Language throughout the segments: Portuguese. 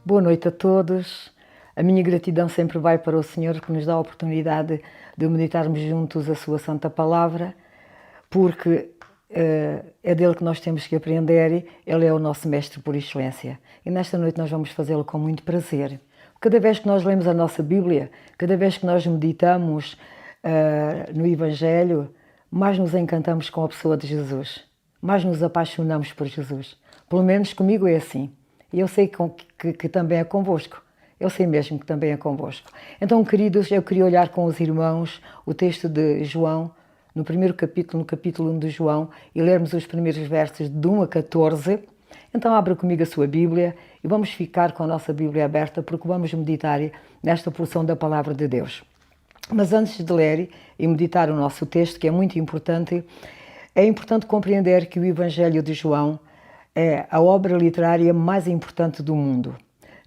Boa noite a todos. A minha gratidão sempre vai para o Senhor que nos dá a oportunidade de meditarmos juntos a sua santa palavra, porque é dele que nós temos que aprender, ele é o nosso mestre por excelência. E nesta noite nós vamos fazê-lo com muito prazer. Cada vez que nós lemos a nossa Bíblia, cada vez que nós meditamos no Evangelho, mais nos encantamos com a pessoa de Jesus, mais nos apaixonamos por Jesus. Pelo menos comigo é assim. E eu sei que também é convosco. Eu sei mesmo que também é convosco. Então, queridos, eu queria olhar com os irmãos o texto de João, no primeiro capítulo, no capítulo 1 de João, e lermos os primeiros versos de 1 a 14. Então, abra comigo a sua Bíblia e vamos ficar com a nossa Bíblia aberta, porque vamos meditar nesta porção da Palavra de Deus. Mas antes de ler e meditar o nosso texto, que é muito importante, é importante compreender que o Evangelho de João é a obra literária mais importante do mundo.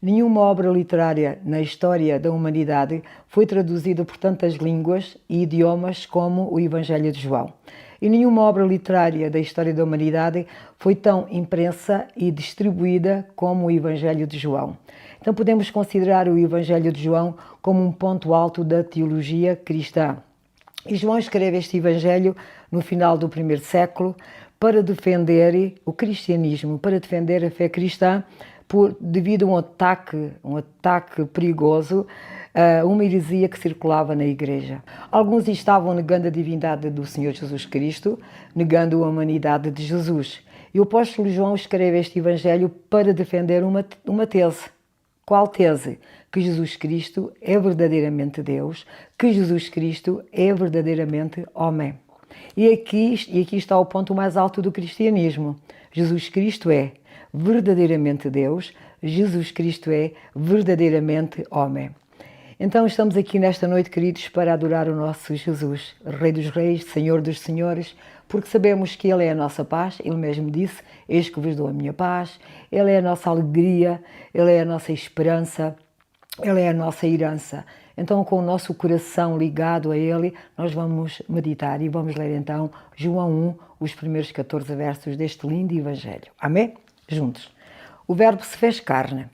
Nenhuma obra literária na história da humanidade foi traduzida por tantas línguas e idiomas como o Evangelho de João. E nenhuma obra literária da história da humanidade foi tão impressa e distribuída como o Evangelho de João. Então podemos considerar o Evangelho de João como um ponto alto da teologia cristã. E João escreve este Evangelho no final do primeiro século para defender o cristianismo, para defender a fé cristã, devido a um ataque perigoso, uma heresia que circulava na igreja. Alguns estavam negando a divindade do Senhor Jesus Cristo, negando a humanidade de Jesus. E o apóstolo João escreve este Evangelho para defender uma tese. Qual tese? Que Jesus Cristo é verdadeiramente Deus, que Jesus Cristo é verdadeiramente homem. E aqui está o ponto mais alto do cristianismo. Jesus Cristo é verdadeiramente Deus, Jesus Cristo é verdadeiramente homem. Então estamos aqui nesta noite, queridos, para adorar o nosso Jesus, Rei dos Reis, Senhor dos Senhores, porque sabemos que Ele é a nossa paz. Ele mesmo disse: eis que vos dou a minha paz. Ele é a nossa alegria, Ele é a nossa esperança, Ele é a nossa herança. Então, com o nosso coração ligado a Ele, nós vamos meditar e vamos ler então João 1, os primeiros 14 versos deste lindo Evangelho. Amém? Juntos. O Verbo se fez carne.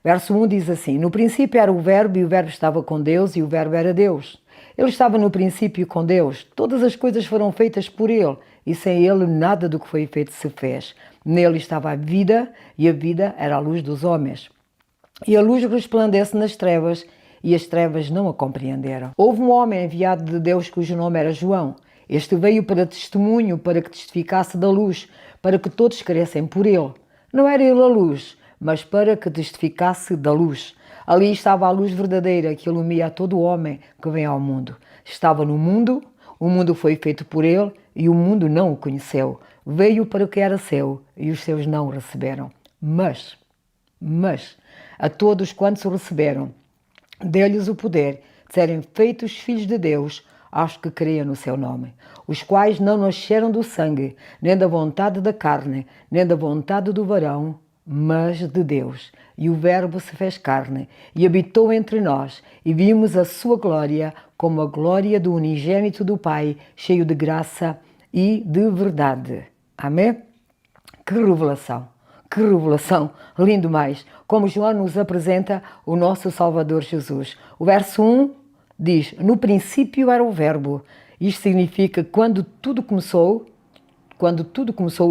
Verso 1 diz assim: no princípio era o Verbo, e o Verbo estava com Deus, e o Verbo era Deus. Ele estava no princípio com Deus. Todas as coisas foram feitas por Ele, e sem Ele nada do que foi feito se fez. Nele estava a vida, e a vida era a luz dos homens. E a luz resplandece nas trevas, e as trevas não a compreenderam. Houve um homem enviado de Deus cujo nome era João. Este veio para testemunho, para que testificasse da luz, para que todos crescem por ele. Não era ele a luz, mas para que testificasse da luz. Ali estava a luz verdadeira que ilumina a todo homem que vem ao mundo. Estava no mundo, o mundo foi feito por ele e o mundo não o conheceu. Veio para o que era seu e os seus não o receberam. Mas, a todos quantos o receberam, deu-lhes o poder de serem feitos filhos de Deus, aos que creiam no seu nome, os quais não nasceram do sangue, nem da vontade da carne, nem da vontade do varão, mas de Deus. E o Verbo se fez carne e habitou entre nós, e vimos a sua glória como a glória do unigênito do Pai, cheio de graça e de verdade. Amém? Que revelação! Que revelação! Lindo mais! Como João nos apresenta o nosso Salvador Jesus. O verso 1 diz: no princípio era o Verbo. Isto significa que quando tudo começou,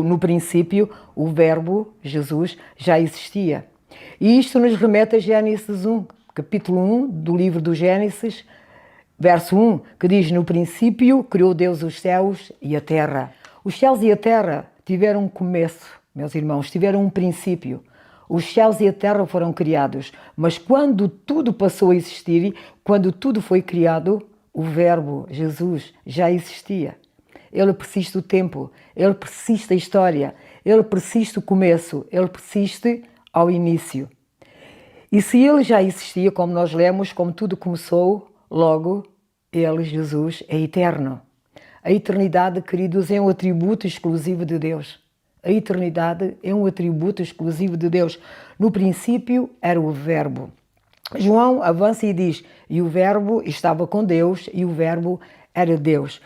no princípio, o Verbo, Jesus, já existia. E isto nos remete a Gênesis 1, capítulo 1 do livro do Gênesis, verso 1, que diz: no princípio criou Deus os céus e a terra. Os céus e a terra tiveram um começo, meus irmãos, tiveram um princípio. Os céus e a terra foram criados, mas quando tudo passou a existir, quando tudo foi criado, o Verbo, Jesus, já existia. Ele persiste o tempo, ele persiste a história, ele persiste o começo, ele persiste ao início. E se ele já existia, como nós lemos, como tudo começou, logo, ele, Jesus, é eterno. A eternidade, queridos, é um atributo exclusivo de Deus. A eternidade é um atributo exclusivo de Deus. No princípio era o Verbo. João avança e diz: e o Verbo estava com Deus, e o Verbo era Deus.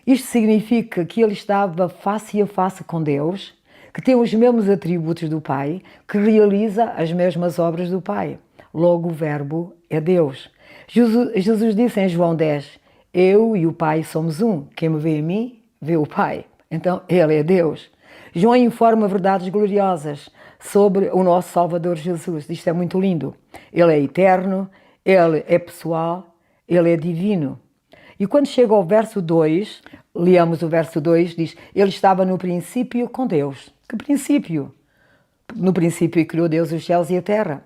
Isto significa que ele estava face a face com Deus, que tem os mesmos atributos do Pai, que realiza as mesmas obras do Pai. Logo, o Verbo é Deus. Jesus disse em João 10, eu e o Pai somos um. Quem me vê a mim, vê o Pai. Então, Ele é Deus. João informa verdades gloriosas sobre o nosso Salvador Jesus. Isto é muito lindo. Ele é eterno, Ele é pessoal, Ele é divino. E quando chega ao verso 2, leamos o verso 2, diz, Ele estava no princípio com Deus. Que princípio? No princípio criou Deus os céus e a terra.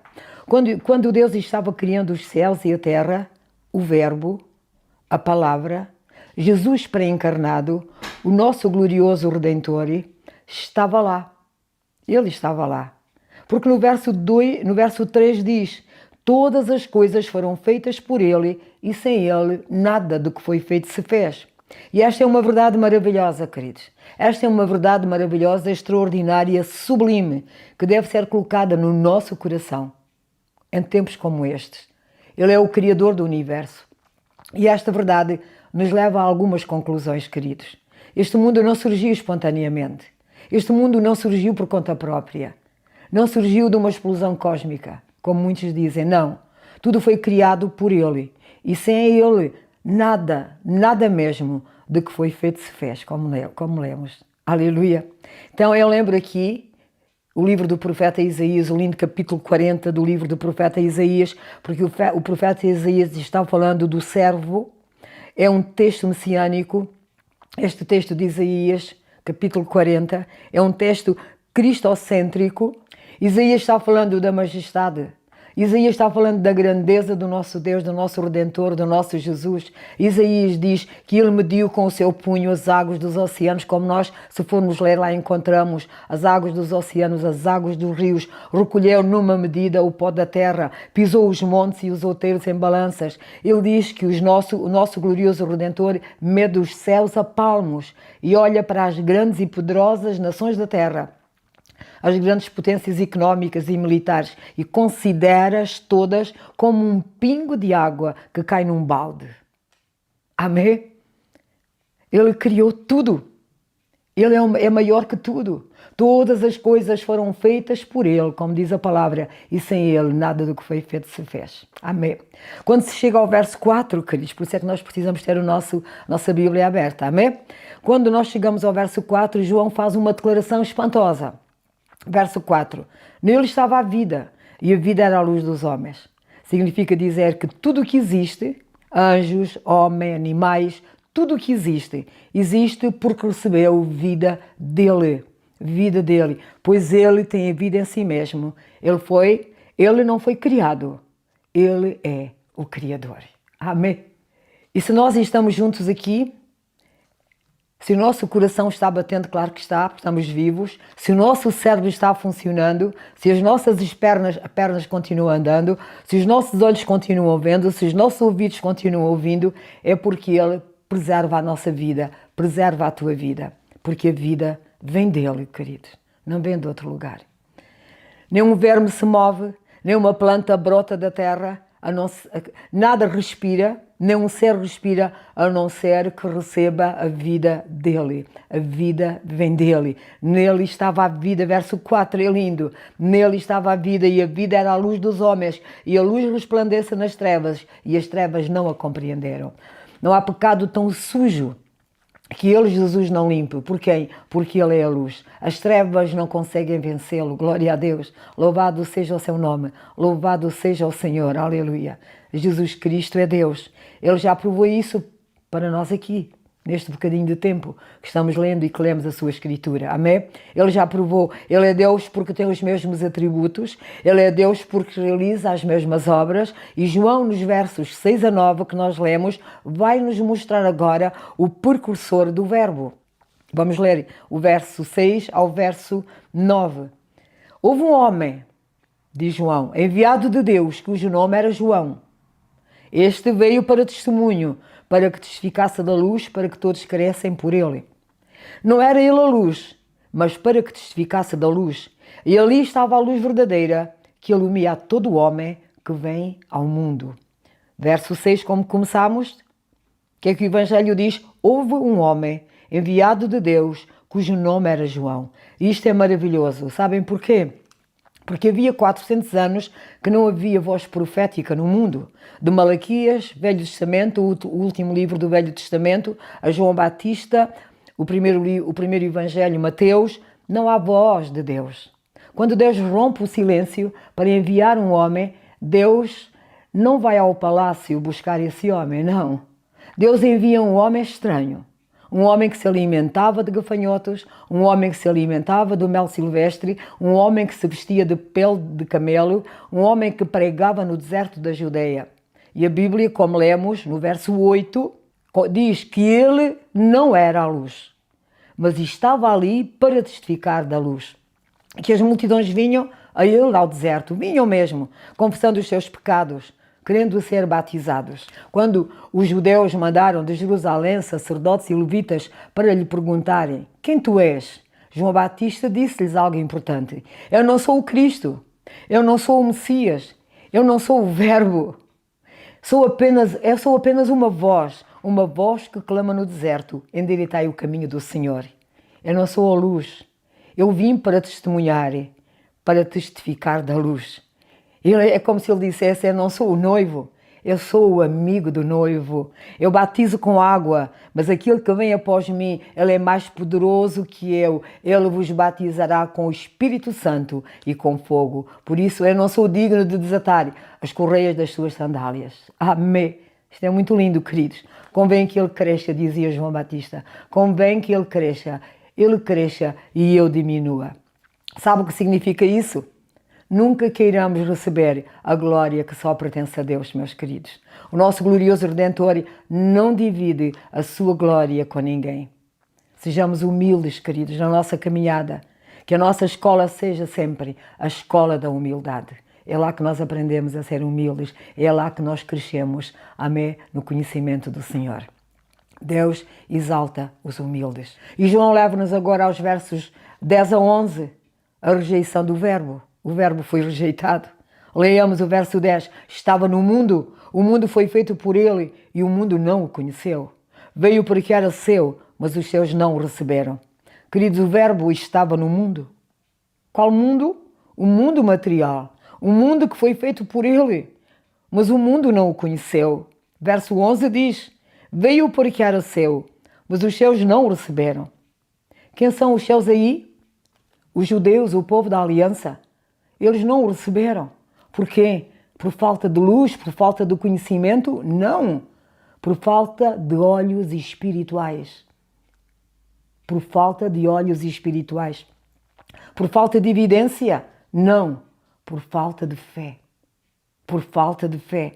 Quando Deus estava criando os céus e a terra, o Verbo, a Palavra, Jesus pré-encarnado, o nosso glorioso Redentor, estava lá. Ele estava lá. Porque no verso 3 diz, todas as coisas foram feitas por Ele e sem Ele nada do que foi feito se fez. E esta é uma verdade maravilhosa, queridos. Esta é uma verdade maravilhosa, extraordinária, sublime, que deve ser colocada no nosso coração. Em tempos como estes. Ele é o Criador do Universo. E esta verdade nos leva a algumas conclusões, queridos. Este mundo não surgiu espontaneamente. Este mundo não surgiu por conta própria. Não surgiu de uma explosão cósmica, como muitos dizem. Não. Tudo foi criado por Ele. E sem Ele, nada mesmo de que foi feito se fez, como lemos. Aleluia. Então eu lembro aqui o livro do profeta Isaías, o lindo capítulo 40 do livro do profeta Isaías, porque o profeta Isaías está falando do servo, é um texto messiânico. Este texto de Isaías, capítulo 40, é um texto cristocêntrico. Isaías está falando da majestade. Isaías está falando da grandeza do nosso Deus, do nosso Redentor, do nosso Jesus. Isaías diz que Ele mediu com o seu punho as águas dos oceanos, como nós, se formos ler lá, encontramos as águas dos oceanos, as águas dos rios, recolheu numa medida o pó da terra, pisou os montes e os outeiros em balanças. Ele diz que o nosso glorioso Redentor mede os céus a palmos e olha para as grandes e poderosas nações da terra, as grandes potências económicas e militares, e considera-as todas como um pingo de água que cai num balde. Amém? Ele criou tudo. Ele é maior que tudo. Todas as coisas foram feitas por Ele, como diz a palavra, e sem Ele nada do que foi feito se fez. Amém? Quando se chega ao verso 4, queridos, por isso é que nós precisamos ter a nossa Bíblia aberta. Amém? Quando nós chegamos ao verso 4, João faz uma declaração espantosa. Verso 4. Nele estava a vida, e a vida era a luz dos homens. Significa dizer que tudo o que existe, anjos, homens, animais, tudo o que existe porque recebeu vida dele. Vida dele. Pois ele tem a vida em si mesmo. Ele não foi criado. Ele é o Criador. Amém? E se nós estamos juntos aqui, se o nosso coração está batendo, claro que está, porque estamos vivos. Se o nosso cérebro está funcionando, se as nossas pernas continuam andando, se os nossos olhos continuam vendo, se os nossos ouvidos continuam ouvindo, é porque Ele preserva a nossa vida, preserva a tua vida. Porque a vida vem dEle, querido, não vem de outro lugar. Nenhum verme se move, nenhuma planta brota da terra, nada respira, nenhum ser respira, a não ser que receba a vida dele. A vida vem dele. Nele estava a vida, verso 4, é lindo. Nele estava a vida e a vida era a luz dos homens e a luz resplandece nas trevas e as trevas não a compreenderam. Não há pecado tão sujo que Ele, Jesus, não limpe. Por quem? Porque Ele é a luz. As trevas não conseguem vencê-lo. Glória a Deus. Louvado seja o seu nome. Louvado seja o Senhor. Aleluia. Jesus Cristo é Deus. Ele já provou isso para nós aqui, neste bocadinho de tempo que estamos lendo e que lemos a sua Escritura. Amém? Ele já provou. Ele é Deus porque tem os mesmos atributos. Ele é Deus porque realiza as mesmas obras. E João, nos versos 6 a 9 que nós lemos, vai nos mostrar agora o precursor do Verbo. Vamos ler o verso 6 ao verso 9. Houve um homem, diz João, enviado de Deus, cujo nome era João. Este veio para testemunho, para que testificasse da luz, para que todos crescem por ele. Não era ele a luz, mas para que testificasse da luz. E ali estava a luz verdadeira, que ilumina a todo homem que vem ao mundo. Verso 6, como começamos, o que é que o Evangelho diz? Houve um homem enviado de Deus, cujo nome era João. E isto é maravilhoso. Sabem porquê? Porque havia 400 anos que não havia voz profética no mundo. De Malaquias, Velho Testamento, o último livro do Velho Testamento, a João Batista, o primeiro Evangelho, Mateus, não há voz de Deus. Quando Deus rompe o silêncio para enviar um homem, Deus não vai ao palácio buscar esse homem, não. Deus envia um homem estranho. Um homem que se alimentava de gafanhotos, um homem que se alimentava do mel silvestre, um homem que se vestia de pele de camelo, um homem que pregava no deserto da Judeia. E a Bíblia, como lemos no verso 8, diz que ele não era a luz, mas estava ali para testificar da luz. Que as multidões vinham a ele ao deserto, vinham mesmo, confessando os seus pecados, querendo ser batizados. Quando os judeus mandaram de Jerusalém sacerdotes e levitas para lhe perguntarem: quem tu és? João Batista disse-lhes algo importante: eu não sou o Cristo, eu não sou o Messias, eu não sou o Verbo, eu sou apenas uma voz que clama no deserto: endireitai o caminho do Senhor. Eu não sou a luz, eu vim para testemunhar, para testificar da luz. É como se ele dissesse: eu não sou o noivo, eu sou o amigo do noivo. Eu batizo com água, mas aquele que vem após mim, ele é mais poderoso que eu. Ele vos batizará com o Espírito Santo e com fogo. Por isso eu não sou digno de desatar as correias das suas sandálias. Amém. Isto é muito lindo, queridos. Convém que ele cresça, dizia João Batista. Convém que ele cresça e eu diminua. Sabe o que significa isso? Nunca queiramos receber a glória que só pertence a Deus, meus queridos. O nosso glorioso Redentor não divide a sua glória com ninguém. Sejamos humildes, queridos, na nossa caminhada. Que a nossa escola seja sempre a escola da humildade. É lá que nós aprendemos a ser humildes. É lá que nós crescemos, amém, no conhecimento do Senhor. Deus exalta os humildes. E João leva-nos agora aos versos 10 a 11, a rejeição do verbo. O verbo foi rejeitado. Leiamos o verso 10. Estava no mundo, o mundo foi feito por ele e o mundo não o conheceu. Veio porque era seu, mas os seus não o receberam. Queridos, o verbo estava no mundo. Qual mundo? O mundo material. O mundo que foi feito por ele, mas o mundo não o conheceu. Verso 11 diz: veio porque era seu, mas os seus não o receberam. Quem são os seus aí? Os judeus, o povo da aliança. Eles não o receberam. Por quê? Por falta de luz, por falta de conhecimento? Não. Por falta de olhos espirituais. Por falta de olhos espirituais. Por falta de evidência? Não. Por falta de fé. Por falta de fé.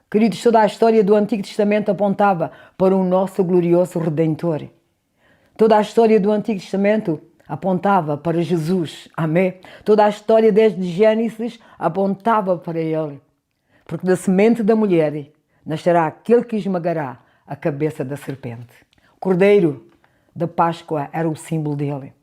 Queridos, toda a história do Antigo Testamento apontava para o nosso glorioso Redentor. Toda a história do Antigo Testamento apontava para Jesus, amém? Toda a história desde Gênesis apontava para ele. Porque da semente da mulher nascerá aquele que esmagará a cabeça da serpente. O cordeiro da Páscoa era o símbolo dele.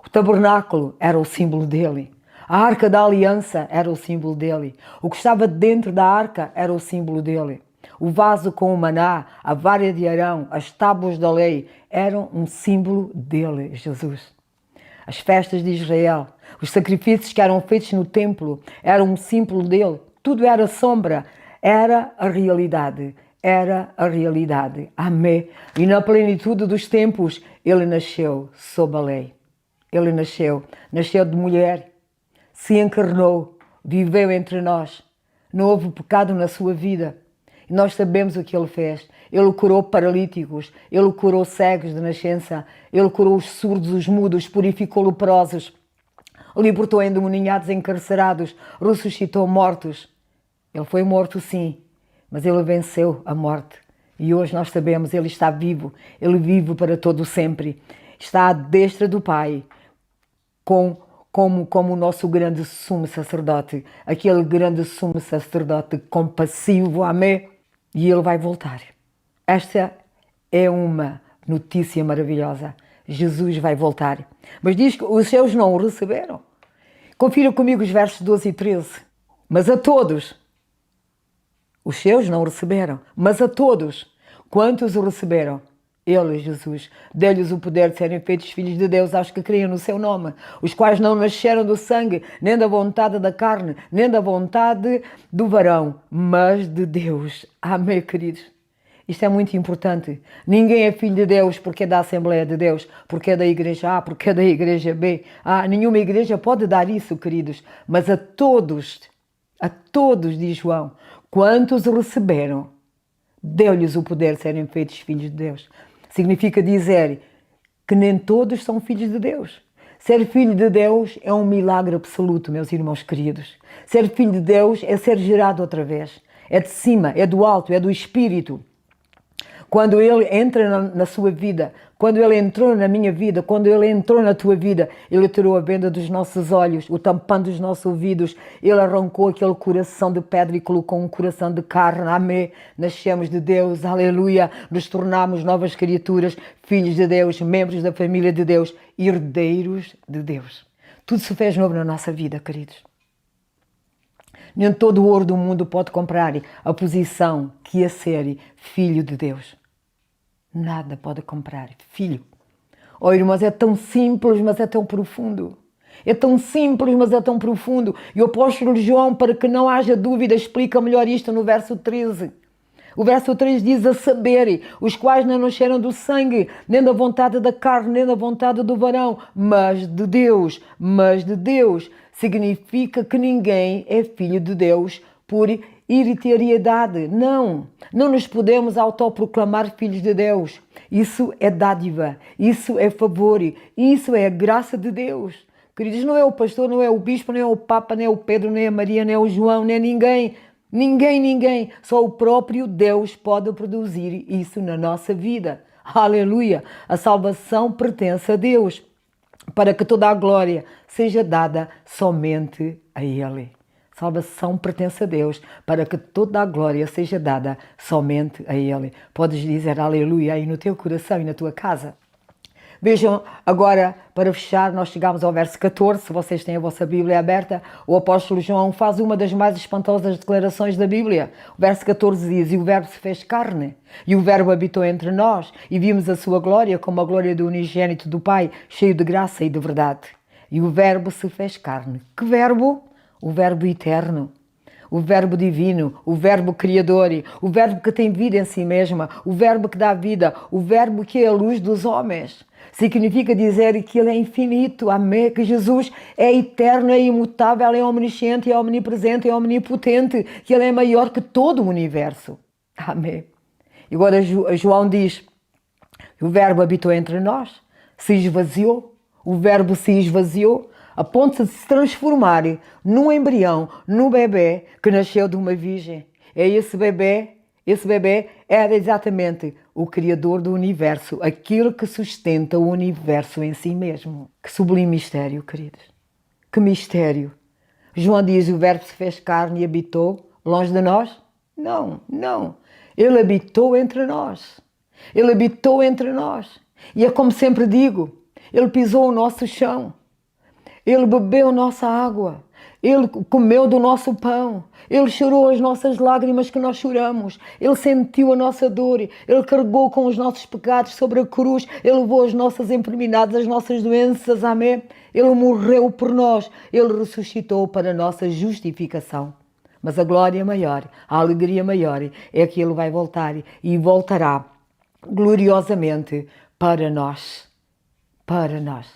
O tabernáculo era o símbolo dele. A arca da aliança era o símbolo dele. O que estava dentro da arca era o símbolo dele. O vaso com o maná, a vara de Arão, as tábuas da lei eram um símbolo dele, Jesus. As festas de Israel, os sacrifícios que eram feitos no templo eram um símbolo dele. Tudo era sombra, era a realidade. Era a realidade. Amém. E na plenitude dos tempos, ele nasceu sob a lei. Ele nasceu de mulher, se encarnou, viveu entre nós. Não houve pecado na sua vida. E nós sabemos o que ele fez. Ele curou paralíticos, ele curou cegos de nascença, ele curou os surdos, os mudos, purificou leprosos, libertou endemoninhados encarcerados, ressuscitou mortos. Ele foi morto, sim, mas ele venceu a morte. E hoje nós sabemos, ele está vivo, ele vive para todo o sempre. Está à destra do Pai, como o nosso grande sumo sacerdote, aquele grande sumo sacerdote compassivo, amém? E ele vai voltar. Esta é uma notícia maravilhosa. Jesus vai voltar. Mas diz que os seus não o receberam. Confira comigo os versos 12 e 13. Mas a todos, os seus não o receberam, mas a todos, quantos o receberam, Ele, Jesus, deu-lhes o poder de serem feitos filhos de Deus aos que criam no seu nome, os quais não nasceram do sangue, nem da vontade da carne, nem da vontade do varão, mas de Deus. Amém, queridos? Isto é muito importante. Ninguém é filho de Deus porque é da Assembleia de Deus, porque é da igreja A, porque é da igreja B. Nenhuma igreja pode dar isso, queridos, mas a todos, diz João, quantos o receberam, deu-lhes o poder de serem feitos filhos de Deus. Significa dizer que nem todos são filhos de Deus. Ser filho de Deus é um milagre absoluto, meus irmãos queridos. Ser filho de Deus é ser gerado outra vez. É de cima, é do alto, é do Espírito. Quando Ele entra na sua vida, quando Ele entrou na minha vida, quando Ele entrou na tua vida, Ele tirou a venda dos nossos olhos, o tampão dos nossos ouvidos, Ele arrancou aquele coração de pedra e colocou um coração de carne. Amém. Nascemos de Deus, aleluia. Nos tornamos novas criaturas, filhos de Deus, membros da família de Deus, herdeiros de Deus. Tudo se fez novo na nossa vida, queridos. Nem todo o ouro do mundo pode comprar a posição que é ser filho de Deus. Nada pode comprar. Filho. Oh, irmãos, é tão simples, mas é tão profundo. É tão simples, mas é tão profundo. E o apóstolo João, para que não haja dúvida, explica melhor isto no verso 13. O verso 3 diz: a saber, os quais não nasceram do sangue, nem da vontade da carne, nem da vontade do varão, mas de Deus. Mas de Deus significa que ninguém é filho de Deus por hereditariedade. Não nos podemos autoproclamar filhos de Deus. Isso é dádiva, isso é favor, isso é a graça de Deus. Queridos, não é o pastor, não é o bispo, nem é o papa, nem é o Pedro, nem a Maria, nem é o João, nem ninguém. Ninguém. Só o próprio Deus pode produzir isso na nossa vida. Aleluia! A salvação pertence a Deus, para que toda a glória seja dada somente a Ele. Salvação pertence a Deus, para que toda a glória seja dada somente a Ele. Podes dizer aleluia aí no teu coração e na tua casa. Vejam, agora, para fechar, nós chegamos ao verso 14, se vocês têm a vossa Bíblia aberta, o apóstolo João faz uma das mais espantosas declarações da Bíblia. O verso 14 diz: e o verbo se fez carne, e o verbo habitou entre nós, e vimos a sua glória como a glória do unigênito do Pai, cheio de graça e de verdade. E o verbo se fez carne. Que verbo? O verbo eterno. O verbo divino, o verbo criador, o verbo que tem vida em si mesma, o verbo que dá vida, o verbo que é a luz dos homens. Significa dizer que Ele é infinito, amém, que Jesus é eterno, é imutável, é omnisciente, é omnipresente, é omnipotente, que Ele é maior que todo o universo. Amém. E agora João diz: o verbo habitou entre nós, se esvaziou, o verbo se esvaziou, a ponto de se transformar num embrião, num bebê que nasceu de uma virgem. Esse bebê era exatamente o Criador do universo, aquele que sustenta o universo em si mesmo. Que sublime mistério, queridos. Que mistério. João diz: o verbo se fez carne e habitou longe de nós? Não. Ele habitou entre nós. Ele habitou entre nós. E é como sempre digo, Ele pisou o nosso chão. Ele bebeu nossa água, Ele comeu do nosso pão, Ele chorou as nossas lágrimas que nós choramos, Ele sentiu a nossa dor, Ele carregou com os nossos pecados sobre a cruz, Ele levou as nossas enfermidades, as nossas doenças, amém? Ele morreu por nós, Ele ressuscitou para a nossa justificação. Mas a glória maior, a alegria maior é que Ele vai voltar e voltará gloriosamente para nós. Para nós.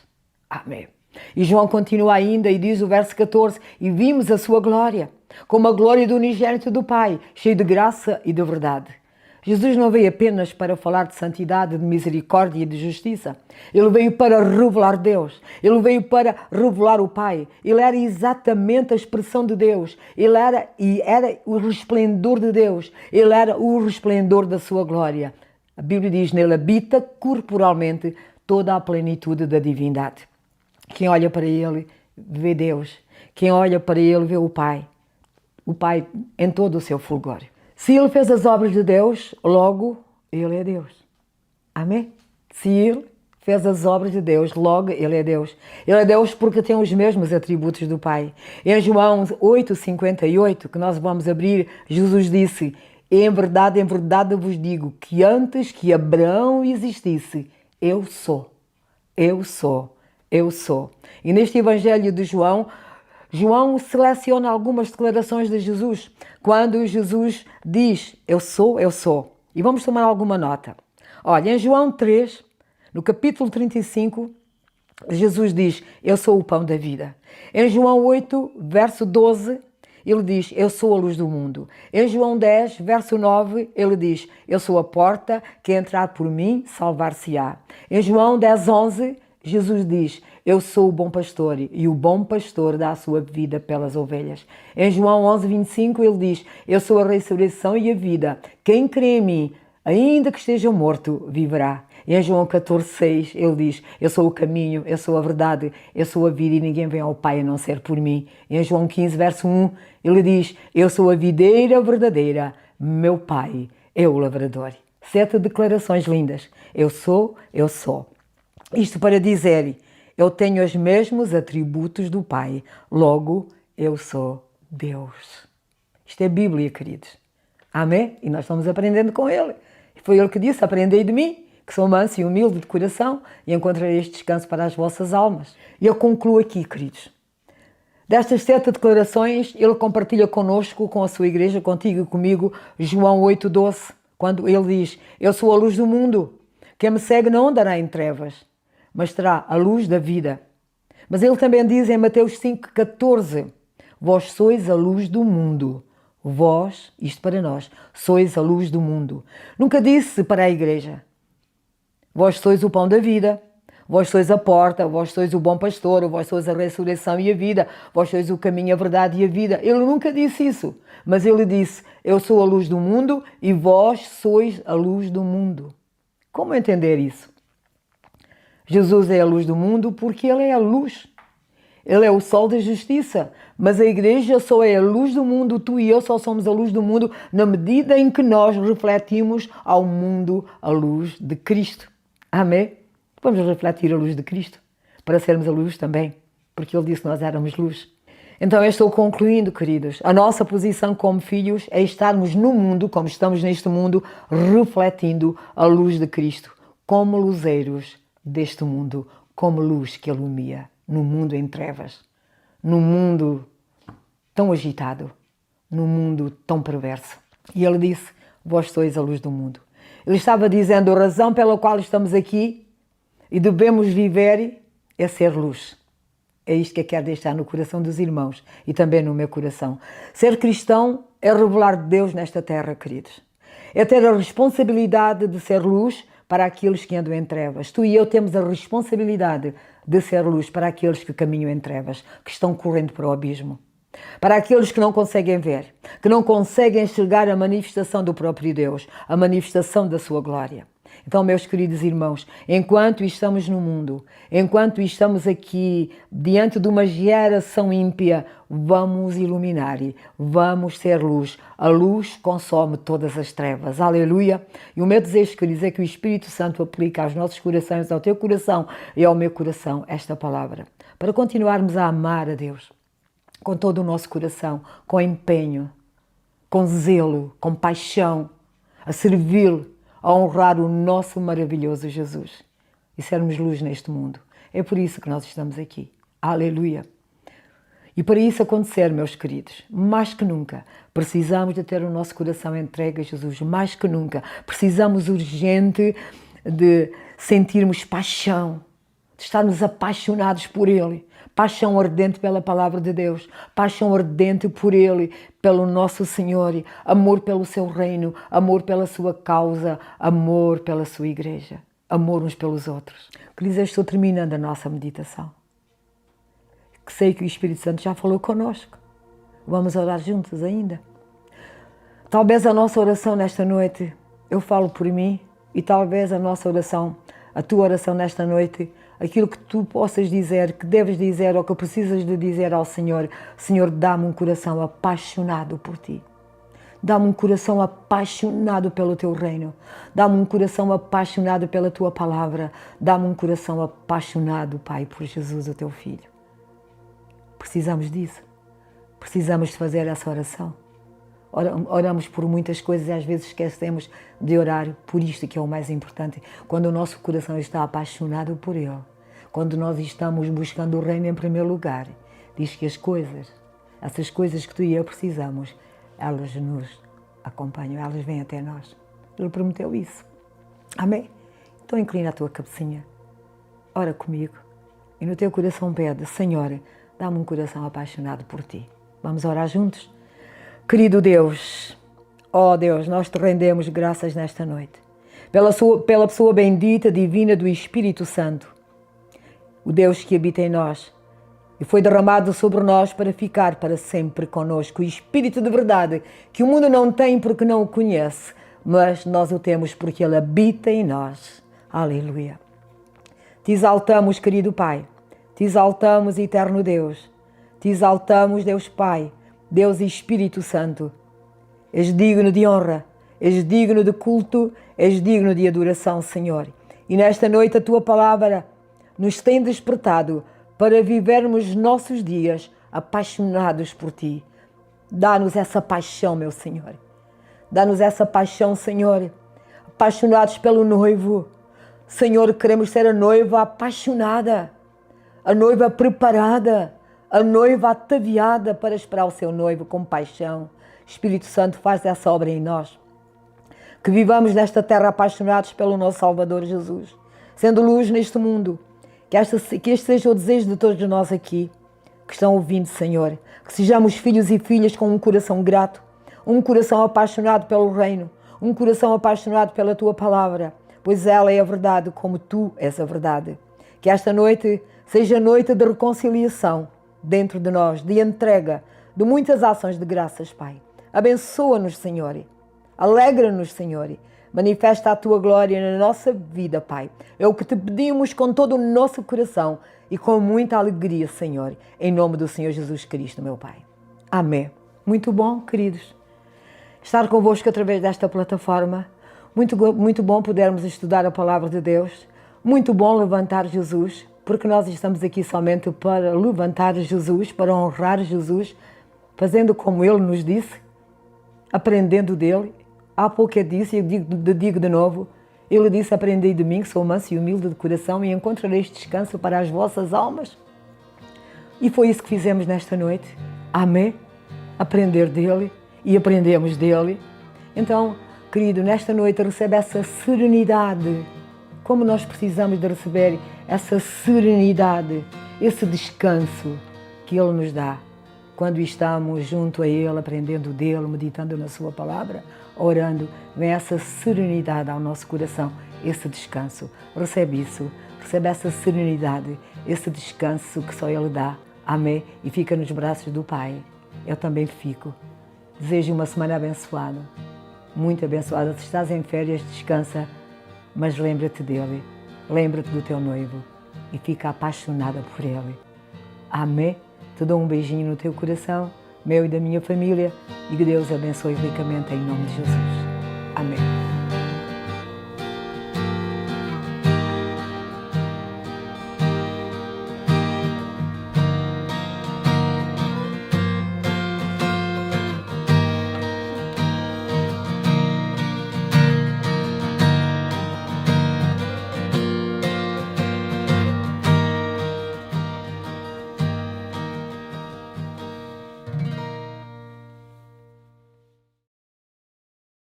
Amém. E João continua ainda e diz o verso 14: e vimos a sua glória, como a glória do unigênito do Pai, cheio de graça e de verdade. Jesus não veio apenas para falar de santidade, de misericórdia e de justiça. Ele veio para revelar Deus. Ele veio para revelar o Pai. Ele era exatamente a expressão de Deus. Ele era o resplendor de Deus. Ele era o resplendor da sua glória. A Bíblia diz: nele habita corporalmente toda a plenitude da divindade. Quem olha para Ele vê Deus. Quem olha para Ele vê o Pai em todo o seu fulgor. Se Ele fez as obras de Deus, logo Ele é Deus. Amém? Se Ele fez as obras de Deus, logo Ele é Deus. Ele é Deus porque tem os mesmos atributos do Pai. Em João 8:58, que nós vamos abrir, Jesus disse: em verdade vos digo que antes que Abraão existisse, eu sou, eu sou, eu sou. E neste Evangelho de João, João seleciona algumas declarações de Jesus, quando Jesus diz, eu sou, eu sou. E vamos tomar alguma nota. Olha, em João 3, no capítulo 35, Jesus diz, eu sou o pão da vida. Em João 8, verso 12, ele diz, eu sou a luz do mundo. Em João 10, verso 9, ele diz, eu sou a porta, que entrar por mim, salvar-se-á. Em João 10, 11, Jesus diz, eu sou o bom pastor e o bom pastor dá a sua vida pelas ovelhas. Em João 11, 25, ele diz, eu sou a ressurreição e a vida. Quem crê em mim, ainda que esteja morto, viverá. E em João 14, 6, ele diz, eu sou o caminho, eu sou a verdade, eu sou a vida e ninguém vem ao Pai a não ser por mim. E em João 15, verso 1, ele diz, eu sou a videira verdadeira, meu Pai é o lavrador. 7 declarações lindas. Eu sou, eu sou. Isto para dizer, eu tenho os mesmos atributos do Pai, logo eu sou Deus. Isto é Bíblia, queridos. Amém? E nós estamos aprendendo com Ele. Foi Ele que disse, aprendei de mim, que sou manso e humilde de coração, e encontrarei este descanso para as vossas almas. E eu concluo aqui, queridos. Destas 7 declarações, Ele compartilha conosco, com a sua igreja, contigo e comigo, João 8,12, quando Ele diz, eu sou a luz do mundo, quem me segue não andará em trevas, mas terá a luz da vida. Mas Ele também diz em Mateus 5,14, vós sois a luz do mundo. Vós, isto para nós, sois a luz do mundo. Nunca disse para a igreja, vós sois o pão da vida, vós sois a porta, vós sois o bom pastor, vós sois a ressurreição e a vida, vós sois o caminho, a verdade e a vida. Ele nunca disse isso, mas ele disse, eu sou a luz do mundo e vós sois a luz do mundo. Como entender isso? Jesus é a luz do mundo porque Ele é a luz. Ele é o sol da justiça, mas a igreja só é a luz do mundo, tu e eu só somos a luz do mundo na medida em que nós refletimos ao mundo a luz de Cristo. Amém? Vamos refletir a luz de Cristo para sermos a luz também, porque Ele disse que nós éramos luz. Então eu estou concluindo, queridos, a nossa posição como filhos é estarmos no mundo, como estamos neste mundo, refletindo a luz de Cristo, como luzeiros deste mundo, como luz que ilumina no mundo em trevas, no mundo tão agitado, no mundo tão perverso. E ele disse, vós sois a luz do mundo. Ele estava dizendo, a razão pela qual estamos aqui e devemos viver é ser luz. É isto que eu quero deixar no coração dos irmãos e também no meu coração. Ser cristão é revelar Deus nesta terra, queridos. É ter a responsabilidade de ser luz para aqueles que andam em trevas. Tu e eu temos a responsabilidade de ser luz para aqueles que caminham em trevas, que estão correndo para o abismo. Para aqueles que não conseguem ver, que não conseguem enxergar a manifestação do próprio Deus, a manifestação da sua glória. Então, meus queridos irmãos, enquanto estamos no mundo, enquanto estamos aqui diante de uma geração ímpia, vamos iluminar e vamos ser luz. A luz consome todas as trevas. Aleluia! E o meu desejo, queridos, é que o Espírito Santo aplique aos nossos corações, ao teu coração e ao meu coração esta palavra, para continuarmos a amar a Deus com todo o nosso coração, com empenho, com zelo, com paixão, a servi-lo, a honrar o nosso maravilhoso Jesus e sermos luz neste mundo. É por isso que nós estamos aqui. Aleluia! E para isso acontecer, meus queridos, mais que nunca, precisamos de ter o nosso coração entregue a Jesus, mais que nunca. Precisamos urgente de sentirmos paixão, de estarmos apaixonados por Ele. Paixão ardente pela palavra de Deus, paixão ardente por Ele, pelo nosso Senhor, amor pelo seu reino, amor pela sua causa, amor pela sua igreja, amor uns pelos outros. Queridos, eu estou terminando a nossa meditação. Que sei que o Espírito Santo já falou connosco. Vamos orar juntos ainda. Talvez a nossa oração nesta noite, eu falo por mim, e talvez a nossa oração, a tua oração nesta noite, aquilo que tu possas dizer, que deves dizer ou que precisas de dizer ao Senhor, Senhor, dá-me um coração apaixonado por Ti. Dá-me um coração apaixonado pelo Teu reino. Dá-me um coração apaixonado pela Tua palavra. Dá-me um coração apaixonado, Pai, por Jesus, o Teu Filho. Precisamos disso. Precisamos de fazer essa oração. Oramos por muitas coisas e às vezes esquecemos de orar por isto que é o mais importante. Quando o nosso coração está apaixonado por Ele, quando nós estamos buscando o reino em primeiro lugar, diz que essas coisas que tu e eu precisamos, elas nos acompanham, elas vêm até nós. Ele prometeu isso. Amém? Então inclina a tua cabecinha, ora comigo e no teu coração pede: Senhor, dá-me um coração apaixonado por Ti. Vamos orar juntos? Querido Deus, ó Deus, nós te rendemos graças nesta noite, pela pessoa bendita, divina do Espírito Santo, o Deus que habita em nós e foi derramado sobre nós para ficar para sempre conosco. O Espírito de verdade que o mundo não tem porque não o conhece, mas nós o temos porque Ele habita em nós. Aleluia. Te exaltamos, querido Pai, te exaltamos, eterno Deus, te exaltamos, Deus Pai, Deus e Espírito Santo. És digno de honra, és digno de culto, és digno de adoração, Senhor. E nesta noite a Tua palavra nos tem despertado para vivermos nossos dias apaixonados por Ti. Dá-nos essa paixão, meu Senhor. Dá-nos essa paixão, Senhor. Apaixonados pelo noivo. Senhor, queremos ser a noiva apaixonada, a noiva preparada, a noiva ataviada para esperar o seu noivo com paixão. Espírito Santo, faz essa obra em nós. Que vivamos nesta terra apaixonados pelo nosso Salvador Jesus, sendo luz neste mundo. Que este seja o desejo de todos nós aqui, que estão ouvindo, Senhor. Que sejamos filhos e filhas com um coração grato, um coração apaixonado pelo reino, um coração apaixonado pela Tua palavra, pois ela é a verdade como Tu és a verdade. Que esta noite seja noite de reconciliação dentro de nós, de entrega, de muitas ações de graças, Pai. Abençoa-nos, Senhor. Alegra-nos, Senhor. Manifesta a Tua glória na nossa vida, Pai. É o que Te pedimos com todo o nosso coração e com muita alegria, Senhor, em nome do Senhor Jesus Cristo, meu Pai. Amém. Muito bom, queridos, estar convosco através desta plataforma. Muito bom podermos estudar a Palavra de Deus. Muito bom levantar Jesus, porque nós estamos aqui somente para levantar Jesus, para honrar Jesus, fazendo como Ele nos disse, aprendendo dEle. Há pouco eu disse, e eu digo de novo, Ele disse: aprendei de mim, que sou manso e humilde de coração, e encontrareis descanso para as vossas almas. E foi isso que fizemos nesta noite. Amém? Aprender dEle, e aprendemos dEle. Então, querido, nesta noite recebe essa serenidade, como nós precisamos de receber essa serenidade, esse descanso que Ele nos dá quando estamos junto a Ele, aprendendo dEle, meditando na Sua palavra, orando. Vem essa serenidade ao nosso coração, esse descanso. Recebe isso, recebe essa serenidade, esse descanso que só Ele dá. Amém? E fica nos braços do Pai. Eu também fico. Desejo uma semana abençoada, muito abençoada. Se estás em férias, descansa, mas lembra-te dEle, lembra-te do teu noivo e fica apaixonada por Ele. Amém? Te dou um beijinho no teu coração, meu e da minha família, e que Deus abençoe ricamente em nome de Jesus. Amém.